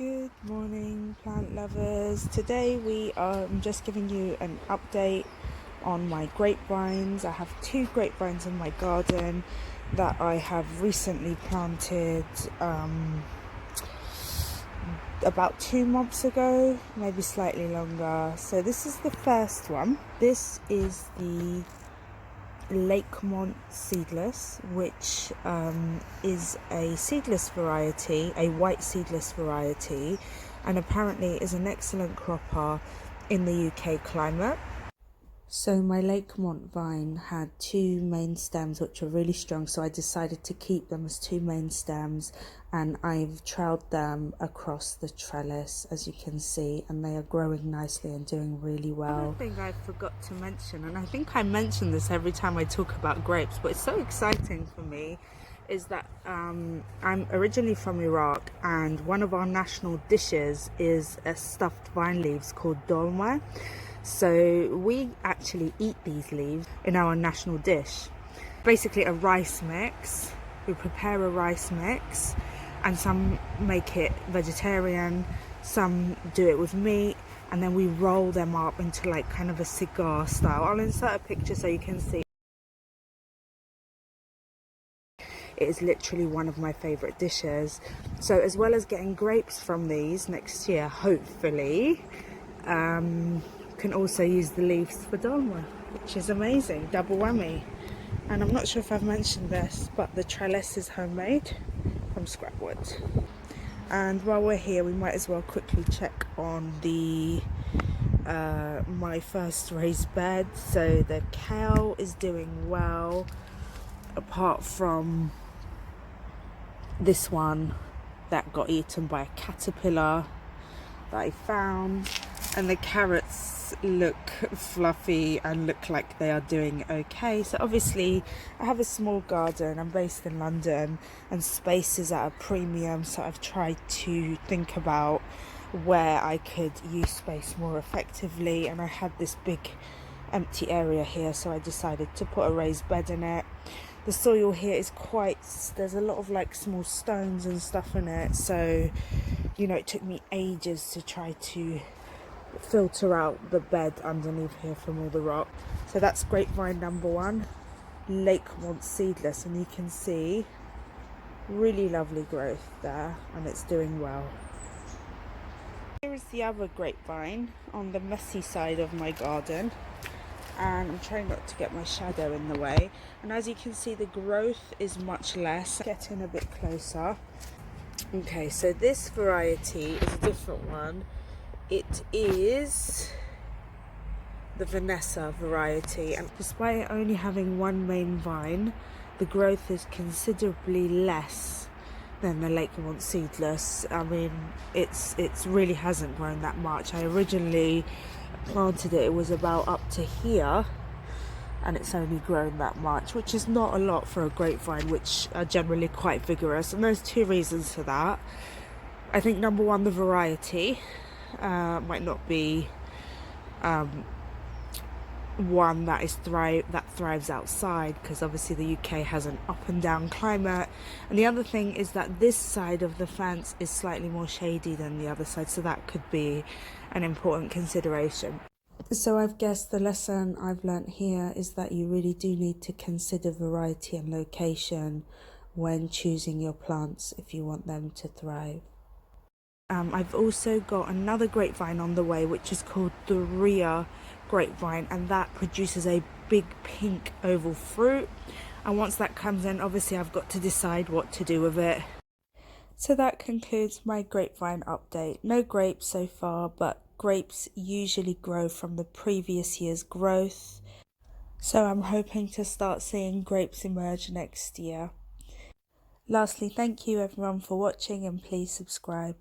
Good morning, plant lovers. Today I'm just giving you an update on my grapevines. I have 2 grapevines in my garden that I have recently planted about 2 months ago, maybe slightly longer. So this is the first one. This is the Lakemont Seedless, which is a seedless variety, a white seedless variety, and apparently is an excellent cropper in the UK climate. So my Lakemont vine had 2 main stems which are really strong, so I decided to keep them as 2 main stems, and I've trailed them across the trellis, as you can see, and they are growing nicely and doing really well. Another thing I forgot to mention, and I think I mention this every time I talk about grapes, but it's so exciting for me, is that I'm originally from Iraq, and one of our national dishes is a stuffed vine leaves called dolma. So we actually eat these leaves in our national dish. Basically a rice mix. We prepare a rice mix, and some make it vegetarian, some do it with meat, and then we roll them up into like kind of a cigar style. I'll insert a picture so you can see. It is literally one of my favorite dishes. So as well as getting grapes from these next year, hopefully, can also use the leaves for dolma, which is amazing, double whammy. And I'm not sure if I've mentioned this, but the trellis is homemade from scrap wood. And while we're here, we might as well quickly check on the my first raised bed. So the kale is doing well, apart from this one that got eaten by a caterpillar that I found. And the carrots look fluffy and look like they are doing okay. So obviously I have a small garden, I'm based in London, and space is at a premium, so I've tried to think about where I could use space more effectively, and I had this big empty area here, so I decided to put a raised bed in it. The soil here is there's a lot of like small stones and stuff in it, so you know, it took me ages to try to filter out the bed underneath here from all the rock. So that's grapevine number 1, Lakemont Seedless, and you can see really lovely growth there, and it's doing well. Here is the other grapevine on the messy side of my garden, and I'm trying not to get my shadow in the way, and as you can see the growth is much less. Get in a bit closer. Okay, so this variety is a different one. It is the Vanessa Variety, and despite only having 1 main vine, the growth is considerably less than the Lakemont Seedless. I mean, it's really hasn't grown that much. I originally planted it was about up to here, and it's only grown that much, which is not a lot for a grapevine, which are generally quite vigorous. And there's 2 reasons for that. I think number 1, the variety might not be one that thrives outside, because obviously the UK has an up and down climate, and the other thing is that this side of the fence is slightly more shady than the other side, so that could be an important consideration. So I've guessed the lesson I've learnt here is that you really do need to consider variety and location when choosing your plants if you want them to thrive. I've also got another grapevine on the way, which is called Doria Grapevine, and that produces a big pink oval fruit, and once that comes in, obviously I've got to decide what to do with it. So that concludes my grapevine update. No grapes so far, but grapes usually grow from the previous year's growth, so I'm hoping to start seeing grapes emerge next year. Lastly, thank you everyone for watching, and please subscribe.